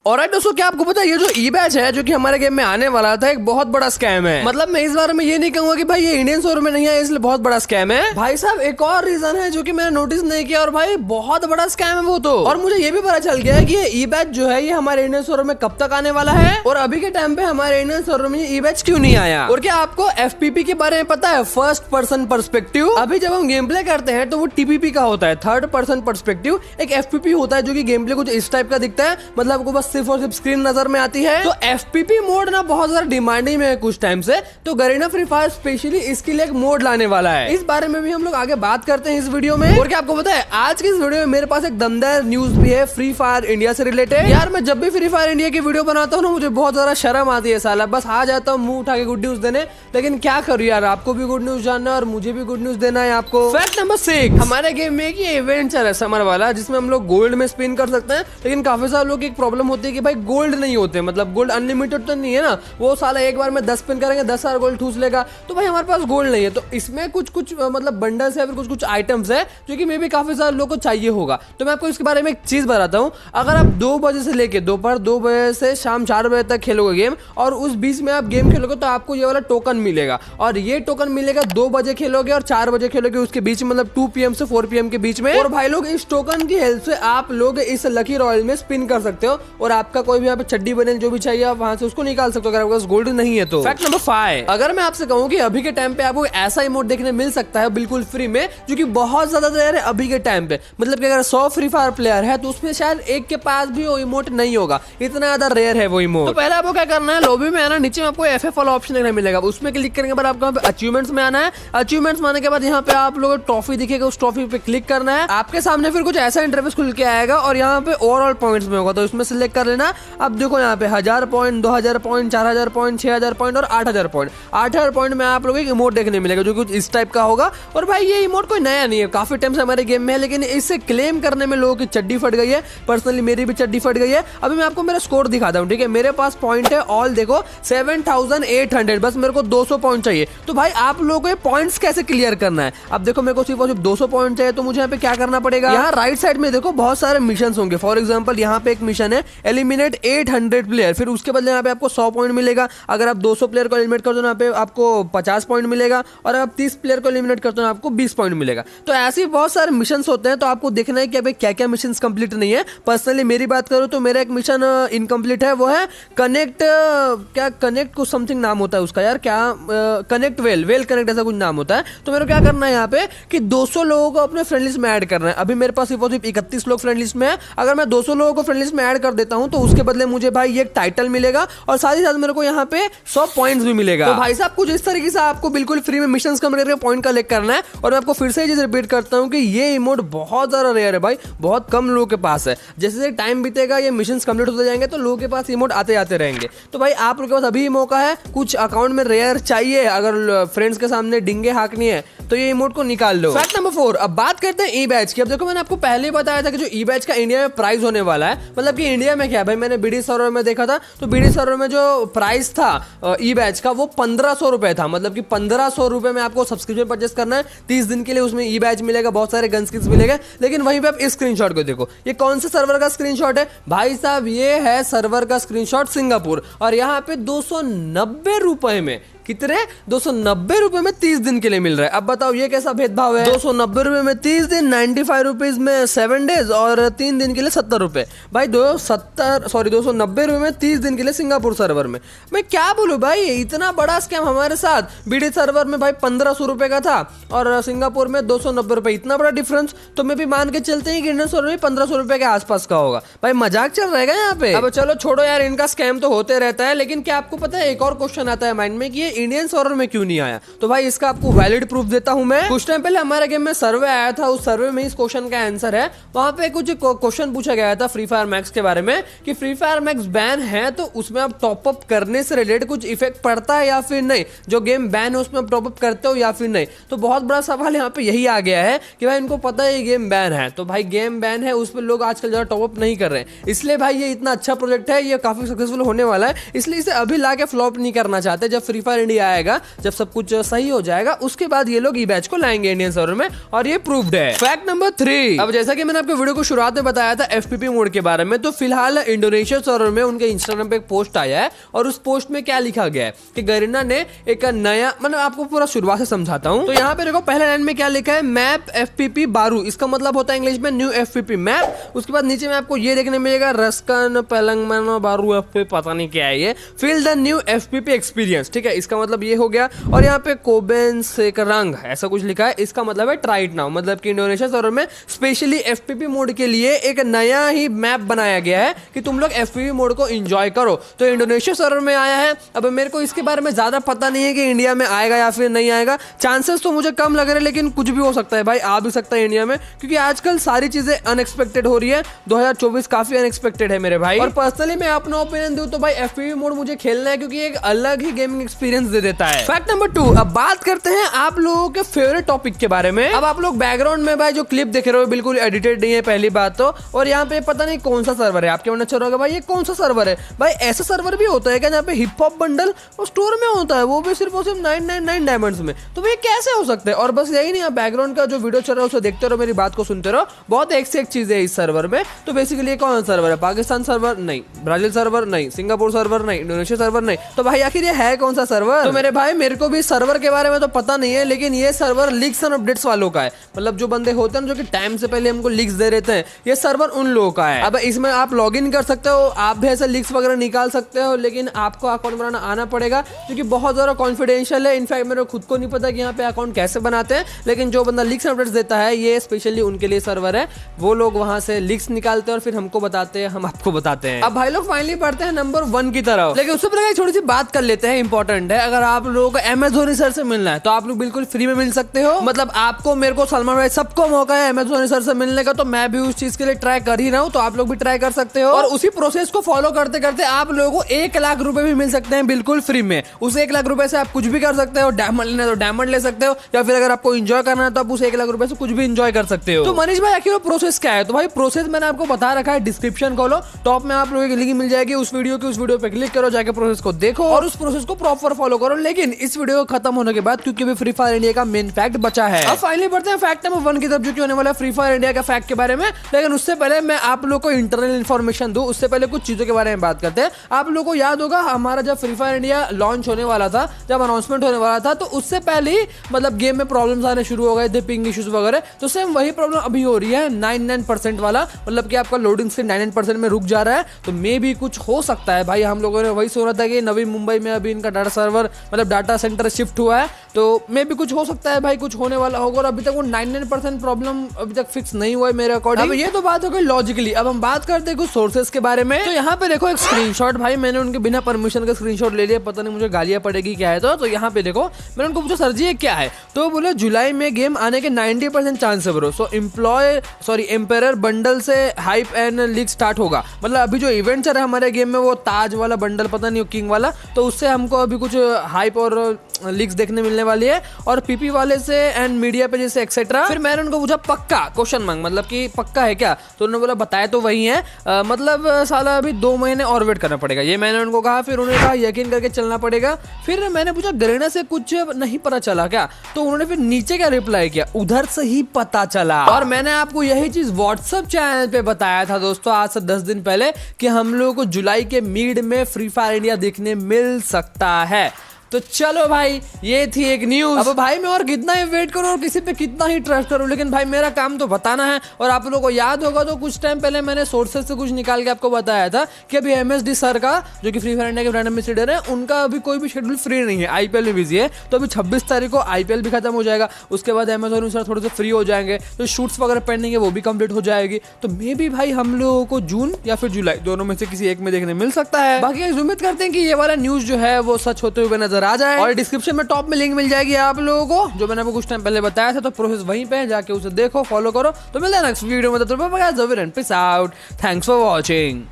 Alright दोस्तों, क्या आपको पता है ये जो ई बैच है जो कि हमारे गेम में आने वाला था, एक बहुत बड़ा स्कैम है। मतलब मैं इस बारे में ये नहीं कहूंगा कि भाई ये इंडियन स्टोर में नहीं है इसलिए बहुत बड़ा स्कैम है। भाई साहब एक और रीजन है जो कि मैंने नोटिस नहीं किया और भाई बहुत बड़ा स्कैम है वो तो। और मुझे ये भी पता चल गया है कि ये ई बैच जो है ये हमारे इंडियन स्टोर में कब तक आने वाला है और अभी के टाइम पे हमारे इंडियन स्टोर में ई बैच क्यों नहीं आया। और क्या आपको एफपीपी के बारे में पता है? First person perspective. अभी जब हम गेम प्ले करते हैं तो वो टीपीपी का होता है, थर्ड पर्सन पर्सपेक्टिव। एक एफपीपी होता है जो कि गेम प्ले कुछ इस टाइप का दिखता है, मतलब आपको बस सिर्फ और सिर्फ स्क्रीन नजर में आती है। तो एफपीपी मोड ना बहुत ज्यादा डिमांडिंग में है कुछ टाइम से, तो गरीना फ्री फायर स्पेशली इसके लिए एक मोड लाने वाला है। इस बारे में भी हम लोग आगे बात करते हैं इस वीडियो में। और क्या आपको पता है आज की इस वीडियो में मेरे पास एक दमदार न्यूज भी है फ्री फायर इंडिया से रिलेटेड। यार मैं जब भी फ्री फायर इंडिया की वीडियो बनाता हूँ ना मुझे बहुत ज्यादा शर्म आती है साला, बस आ जाता हूँ मुंह उठा के गुड न्यूज देने, लेकिन क्या करूँ यार, आपको भी गुड न्यूज जानना है और मुझे भी गुड न्यूज देना है आपको। फैक्ट नंबर 6, हमारे गेम में एक इवेंट चल रहा है समर वाला जिसमें हम लोग गोल्ड में स्पिन कर सकते हैं, लेकिन काफी सारे लोग की एक प्रॉब्लम होती है कि भाई गोल्ड नहीं होते, मतलब गोल्ड अनलिमिटेड तो नहीं है ना, वो साला एक बार में 10 स्पिन करेंगे 10,000 गोल्ड ठूस लेगा, तो भाई हमारे पास गोल्ड नहीं है। तो इसमें कुछ मतलब बंडल्स है, फिर कुछ आइटम्स है जो कि मे भी काफी सारे लोगों को चाहिए होगा। तो मैं आपको इसके बारे में एक चीज बताता हूँ। अगर आप 2 बजे से लेके दोपहर 2 बजे से शाम 4 बजे तक खेलोगे गेम और उस बीच में आप गेम खेलोगे तो आपको ये वाला टोकन मिलेगा, और ये टोकन मिलेगा 2 बजे खेलोगे और 4 बजे खेलोगे उसके बीच में, मतलब 2 PM से 4 PM के बीच में। और भाई लोग इस टोकन की हेल्प से आप लोग इस लकी रॉयल में स्पिन कर सकते हो और आपका कोई भी यहाँ पे चड्डी बने जो भी चाहिए आप वहां से उसको निकाल सकते हो अगर आपके पास गोल्ड नहीं है तो। फैक्ट नंबर 5, अगर मैं आपसे कहूँ कि अभी के टाइम पे आपको ऐसा इमोट देखने मिल सकता है बिल्कुल फ्री में जो कि बहुत ज्यादा रेयर है अभी के टाइम पे, मतलब कि अगर 100 फ्री फायर प्लेयर है तो उसमें शायद एक के पास भी वो इमोट नहीं होगा, इतना ज्यादा रेयर है वो इमोट। तो पहले आपको क्या करना है, लॉबी में आना, नीचे में आपको एफएफ वाला ऑप्शन देखने मिलेगा, उसमें क्लिक करने के बाद आपको अचीवमेंट्स में आना है। अचीवमेंट्स में आने के बाद यहाँ पे आप लोगों को ट्रॉफी दिखेगा, उस ट्रॉफी पे क्लिक करना है। आपके सामने फिर कुछ ऐसा इंटरफेस खुल के आएगा और यहाँ पे ओवरऑल पॉइंट्स में होगा, तो इसमें सिलेक्ट कर लेना। अब देखो यहाँ पे 1000 पॉइंट, 2000 पॉइंट, 4000 पॉइंट, 6000 पॉइंट और 8000 पॉइंट। 8000 पॉइंट में आप लोगों को एक इमोट देखने मिलेगा जो कुछ इस टाइप का होगा। और भाई ये इमोट कोई नया नहीं है, काफी टाइम से हमारे गेम में है, लेकिन इसे क्लेम करने में लोगों की चड्डी फट गई है। पर्सनली मेरी भी चड्डी फट गई है। अभी मैं आपको मेरा स्कोर दिखाता हूँ, ठीक है। मेरे पास पॉइंट है ऑल देखो 7800, बस मेरे को 200 पॉइंट चाहिए। तो भाई आप लोगों को ये पॉइंट्स कैसे क्लियर करना है? अब देखो मेरे को सिर्फ 200 पॉइंट चाहिए, तो मुझे यहाँ पे क्या करना पड़ेगा, यहाँ राइट साइड में देखो बहुत सारे मिशन होंगे। फॉर एग्जाम्पल यहाँ पे एक मिशन है एलिमिनेट 800 प्लेयर, फिर उसके बदले यहाँ पे आपको 100 पॉइंट मिलेगा। अगर आप 200 प्लेयर को एलिमिनेट करते हो यहाँ पे आपको 50 पॉइंट मिलेगा, और आप 30 प्लेयर को एलिमिनेट करते हो आपको 20 पॉइंट मिलेगा। तो ऐसे बहुत सारे मिशन होते हैं, तो आपको देखना है कि अभी क्या क्या मिशन कंप्लीट नहीं है। पर्सनली मेरी बात करूँ तो मेरा एक मिशन इनकम्प्लीट है, वो है कनेक्ट, क्या कनेक्ट कुछ समथिंग नाम होता है उसका यार, क्या कनेक्ट वेल कनेक्ट ऐसा कुछ नाम होता है। तो मेरे को क्या करना है यहाँ पे कि 200 लोगों को अपने फ्रेंड लिस्ट में ऐड करना है। अभी मेरे पास सिर्फ 31 लोग फ्रेंड लिस्ट में है। अगर मैं 200 लोगों को फ्रेंड लिस्ट में ऐड कर देता हूँ तो उसके बदले मुझे भाई ये टाइटल मिलेगा और साथ ही साथ मेरे को यहाँ पे 100 पॉइंट्स भी मिलेगा। तो भाई साहब कुछ इस तरीके से आपको बिल्कुल फ्री में मिशंस कंप्लीट करके पॉइंट कलेक्ट करना है। और मैं आपको फिर से ये रिपीट करता हूँ कि ये इमोट बहुत ज्यादा रेयर है भाई, बहुत कम लोगों के पास है। जैसे जैसे टाइम बीतेगा ये मिशंस कंप्लीट होते जाएंगे तो लोगों के पास इमोट आते आते रहेंगे। तो भाई आप लोगों के पास अभी मौका है, कुछ अकाउंट में रेयर चाहिए, अगर फ्रेंड्स के सामने डिंगे हाँकनी है तो ये इमोट को निकाल लो। फैक्ट नंबर 4, अब बात करते हैं ई बैच की। अब देखो मैंने आपको पहले ही बताया था कि जो ई बैच का इंडिया में प्राइस होने वाला है, मतलब कि इंडिया में क्या है भाई, मैंने बीडी सर्वर में देखा था तो बीडी सर्वर में जो प्राइस था ई बैच का वो 1500 रुपए था, मतलब कि 1500 रुपए में आपको सब्सक्रिप्शन परचेस करना है 30 दिन के लिए, उसमें ई बैच मिलेगा, बहुत सारे गन स्किन्स मिलेगा। लेकिन वहीं पे आप इस स्क्रीनशॉट को देखो, ये कौन से सर्वर का स्क्रीनशॉट है भाई साहब, ये है सर्वर का स्क्रीनशॉट सिंगापुर, और यहाँ पे 290 रुपए में कितने 290 रुपए में 30 दिन के लिए मिल रहा है। अब बताओ ये कैसा भेदभाव है, 290 रुपए में 30 दिन, 95 रुपीज में 7 डेज और 3 दिन के लिए 70 रुपए। भाई 290 रुपए में 30 दिन के लिए सिंगापुर सर्वर में। मैं क्या बोलूं भाई, इतना बड़ा स्कैम हमारे साथ। बीडी सर्वर में भाई 1500 रुपए का था और सिंगापुर में 290 रुपए, इतना बड़ा डिफरेंस। तो मैं भी मान के चलते हैं कि इंडियन सर्वर में 1500 रुपए के आसपास का होगा। भाई मजाक चल रहेगा यहाँ पे। अब चलो छोड़ो यार, इनका स्कैम तो होते रहता है, लेकिन क्या आपको पता है एक और क्वेश्चन आता है माइंड में कि ये इंडियन सर्वर में क्यों नहीं आया? तो भाई इसका आपको वैलिड प्रूफ देता हूं मैं। कुछ टाइम पहले हमारे गेम में सर्वे आया था, उस सर्वे में इस क्वेश्चन का आंसर है। वहां पे कुछ क्वेश्चन पूछा गया था फ्री फायर मैक्स के बारे में कि फ्री फायर मैक्स बैन है तो उसमें आप टॉप अप करने से रिलेटेड कुछ इफेक्ट पड़ता है या फिर नहीं, जो गेम बैन है उसमें आप टॉप अप करते हो या फिर नहीं। तो बहुत बड़ा सवाल यहाँ पे यही आ गया है कि भाई इनको पता है ये गेम बैन है, तो भाई गेम बैन है उस पर लोग आजकल ज्यादा टॉप अप नहीं कर रहे हैं। इसलिए भाई ये इतना अच्छा प्रोजेक्ट है, ये काफी सक्सेसफुल होने वाला है, इसलिए इसे अभी ला के फ्लॉप नहीं करना चाहते। जब फ्री फायर इंडिया आएगा, जब सब कुछ सही हो जाएगा उसके बाद ये लोग ई बैच को लाएंगे इंडियन सर्वर में, और ये प्रूव्ड है। फैक्ट नंबर 3, अब जैसा कि मैंने आपको वीडियो को शुरुआत में बताया था एफपीपी मोड के बारे में, तो फिलहाल इंडोनेशिया सर्वर में उनके इंस्टाग्राम पे एक पोस्ट आया है और उस पोस्ट में क्या लिखा गया है कि गरीना ने एक नया, मतलब आपको पूरा शुरुआत से समझाता हूँ। तो यहाँ पे देखो पहले लाइन में क्या लिखा है, मैप एफपीपी बारू, इसका मतलब होता है इंग्लिश में न्यू एफपीपी मैप। उसके बाद नीचे में आपको ये देखने मिलेगा रस्कन पेलंगमनो बारू एफपीपी, पता नहीं क्या है ये, feel the new FPP experience, ठीक है, इसका मतलब ये हो गया। और यहाँ पे कोबेन सेकरंग ऐसा कुछ लिखा है, इसका मतलब है ट्राई इट नाउ, मतलब कि इंडोनेशिया सर्वर में स्पेशली एफपीपी मोड के लिए एक नया ही मैप बनाया गया है कि तुम लोग एफपीपी मोड को एंजॉय करो। तो इंडोनेशिया सर्वर में आया है। अब मेरे को इसके बारे में ज्यादा पता नहीं है कि इंडिया में आएगा या फिर नहीं आएगा, चांसेस तो मुझे कम लग रहे हैं, लेकिन कुछ भी हो सकता है भाई, आ भी सकता है इंडिया में, क्योंकि आजकल सारी चीजें अनएक्सपेक्टेड हो रही है। 2024 काफी अनएक्सपेक्टेड है मेरे भाई। और पर्सनली मैं अपना ओपिनियन दूं तो भाई एफपीपी मोड मुझे खेलना है, क्योंकि एक अलग ही गेमिंग एक्सपीरियंस दे देता है। फैक्ट नंबर 2, अब बात करते हैं आप लोगों के फेवरेट टॉपिक के बारे में। अब आप लोग बैकग्राउंड में भाई जो क्लिप देख रहे हो बिल्कुल एडिटेड नहीं है पहली बात तो, और यहाँ पे पता नहीं कौन सा सर्वर है, आपके मन अच्छा होगा भाई ये कौन सा सर्वर है। भाई ऐसा सर्वर भी होता है क्या जहाँ पे हिप हॉप बंडल और स्टोर में होता है, वो भी सिर्फ 999 डायमंड्स में, तो भाई कैसे हो सकता है। और बस यही नहीं, आप बैकग्राउंड का जो वीडियो चल रहा है उसे देखते रहो, मेरी बात को सुनते रहो, बहुत एक से एक चीज है इस सर्वर में। तो बेसिकली कौन सा सर्वर है, पाकिस्तान सर्वर नहीं, ब्राजील सर्वर नहीं, सिंगापुर सर्वर नहीं, इंडोनेशिया सर्वर नहीं, तो भाई आखिर ये है कौन सा सर्वर। तो मेरे भाई मेरे को भी सर्वर के बारे में तो पता नहीं है, लेकिन ये सर्वर लीक्स एंड अपडेट्स वालों का है, मतलब जो बंदे होते हैं जो कि टाइम से पहले हमको लीक्स दे देते हैं, ये सर्वर उन लोगों का है। अब इसमें आप लॉग इन कर सकते हो, आप भी ऐसे लीक्स वगैरह निकाल सकते हो, लेकिन आपको अकाउंट बनाना आना पड़ेगा, क्योंकि बहुत ज्यादा कॉन्फिडेंशियल है। इनफैक्ट मेरे खुद को नहीं पता कि यहाँ पे अकाउंट कैसे बनाते हैं, लेकिन जो बंदा लीक्स अपडेट्स देता है ये स्पेशली उनके लिए सर्वर है, वो लोग वहां से लीक्स निकालते हैं और फिर हमको बताते हैं, हम आपको बताते हैं। अब भाई लोग फाइनली पढ़ते हैं नंबर 1 की तरफ, लेकिन उससे पहले थोड़ी सी बात कर लेते हैं, इंपॉर्टेंट है। अगर आप लोगों को एमएस धोनी सर से मिलना है तो आप लोग बिल्कुल फ्री में मिल सकते हो, मतलब आपको, मेरे को, सलमान भाई, सबको मौका है एमएस धोनी सर से मिलने का, तो मैं भी उस चीज के लिए ट्राई कर ही रहा हूँ, तो आप लोग भी ट्राई कर सकते हो। और उसी प्रोसेस को फॉलो करते करते आप लोगों को 1 लाख रुपए भी मिल सकते हैं बिल्कुल फ्री में। उस 1 लाख रुपए से आप कुछ भी कर सकते हो, डायमंड लेना तो डायमंड ले सकते हो, या फिर अगर आपको एंजॉय करना है तो आप उस 1 लाख रुपए से कुछ भी एंजॉय कर सकते हो। तो मनीष भाई आखिर प्रोसेस क्या है, तो भाई प्रोसेस मैंने आपको बता रखा है, डिस्क्रिप्शन खोलो, टॉप में आप लोगों की लिंक मिल जाएगी उस वीडियो की, उस वीडियो पे क्लिक करो, जाके प्रोसेस को देखो और उस प्रोसेस को प्रॉपर फॉलो करो। लेकिन इस वीडियो खत्म होने के बाद, क्योंकि फ्री फायर इंडिया का मेन फैक्ट बचा है, अब फाइनली बढ़ते हैं फैक्ट नंबर 1 की तरफ, जो कि होने वाला है फ्री फायर इंडिया का फैक्ट के बारे में। लेकिन उससे पहले मैं आप लोग को इंटरनल इन्फॉर्मेशन दूं, उससे पहले कुछ चीजों के बारे में बात करते हैं। आप लोगों को याद होगा हमारा जब फ्री फायर इंडिया लॉन्च होने वाला था, जब अनाउंसमेंट होने वाला था, तो उससे पहले ही मतलब गेम में प्रॉब्लम्स आने शुरू हो गए थे, पिंग इश्यूज वगैरह, तो सेम वही प्रॉब्लम अभी हो रही है 99% वाला, मतलब कि आपका लोडिंग स्क्रीन 99% में रुक जा रहा है। तो मे भी कुछ हो सकता है भाई, हम लोगों ने वही सोचा था कि नवी मुंबई में अभी इनका डाटा सर्वर, मतलब डाटा सेंटर शिफ्ट हुआ है, तो मे भी कुछ हो सकता है भाई, कुछ होने वाला होगा। और अभी तक वो 99% प्रॉब्लम अभी तक फिक्स नहीं हुआ है मेरे अकॉर्डिंग। अब ये तो बात हो गई लॉजिकली, अब हम बात करते हैं कुछ सोर्सेस के बारे में। तो यहाँ पे देखो एक स्क्रीनशॉट, भाई मैंने उनके बिना परमिशन का स्क्रीनशॉट ले लिया, पता नहीं मुझे गालियां पड़ेगी क्या है। तो यहाँ पे देखो मैंने उनको पूछा सर जी ये क्या है, तो बोले जुलाई में गेम आने के 90% चांस है ब्रो, सो एम्पायर बंडल से हाइप एंड लीग स्टार्ट होगा, मतलब अभी जो इवेंट चल रहा है हमारे गेम में वो ताज वाला बंडल, पता नहीं किंग वाला, तो उससे हमको अभी कुछ हाइप और लीक्स देखने मिलने वाली है, और पीपी वाले से एंड मीडिया पे जैसे एक्सेट्रा। फिर मैंने उनको पूछा पक्का, क्वेश्चन मार्क, मतलब कि पक्का है क्या, तो उन्होंने बोला बताया तो वही है, मतलब साला अभी 2 महीने और वेट करना पड़ेगा, ये मैंने उनको कहा। फिर उन्होंने कहा यकीन करके चलना पड़ेगा। फिर मैंने पूछा गरीना से कुछ नहीं पता चला क्या, तो उन्होंने फिर नीचे क्या रिप्लाई किया, उधर से ही पता चला। और मैंने आपको यही चीज व्हाट्सएप चैनल पे बताया था दोस्तों आज से 10 दिन पहले कि हम लोगों को जुलाई के मिड में फ्री फायर इंडिया देखने मिल सकता है। तो चलो भाई ये थी एक न्यूज। अब भाई मैं और कितना ही वेट करूं और किसी पे कितना ही ट्रस्ट करूं, लेकिन भाई मेरा काम तो बताना है। और आप लोगों को याद होगा तो कुछ टाइम पहले मैंने सोर्सेज से कुछ निकाल के आपको बताया था कि अभी एमएसडी सर का, जो कि फ्री फायर इंडिया के ब्रांड एम्बेसडर है, उनका अभी कोई भी शेड्यूल फ्री नहीं है, आईपीएल में बिजी है। तो अभी 26 तारीख को आईपीएल भी खत्म हो जाएगा, उसके बाद अमेजोन सर थोड़े से फ्री हो जाएंगे, तो शूट्स वगैरह पेंडिंग है वो भी कंप्लीट हो जाएगी। तो मे भी भाई हम लोगों को जून या फिर जुलाई दोनों में से किसी एक में देखने मिल सकता है। बाकी उम्मीद करते हैं कि ये वाला न्यूज जो है वो सच होते हुए नजर आ जाए। और डिस्क्रिप्शन में टॉप में लिंक मिल जाएगी आप लोगों को, जो मैंने आपको कुछ टाइम पहले बताया था, तो प्रोसेस वहीं पे है, जाके उसे देखो, फॉलो करो। तो मिलते हैं नेक्स्ट वीडियो में, तो peace out, thanks for watching.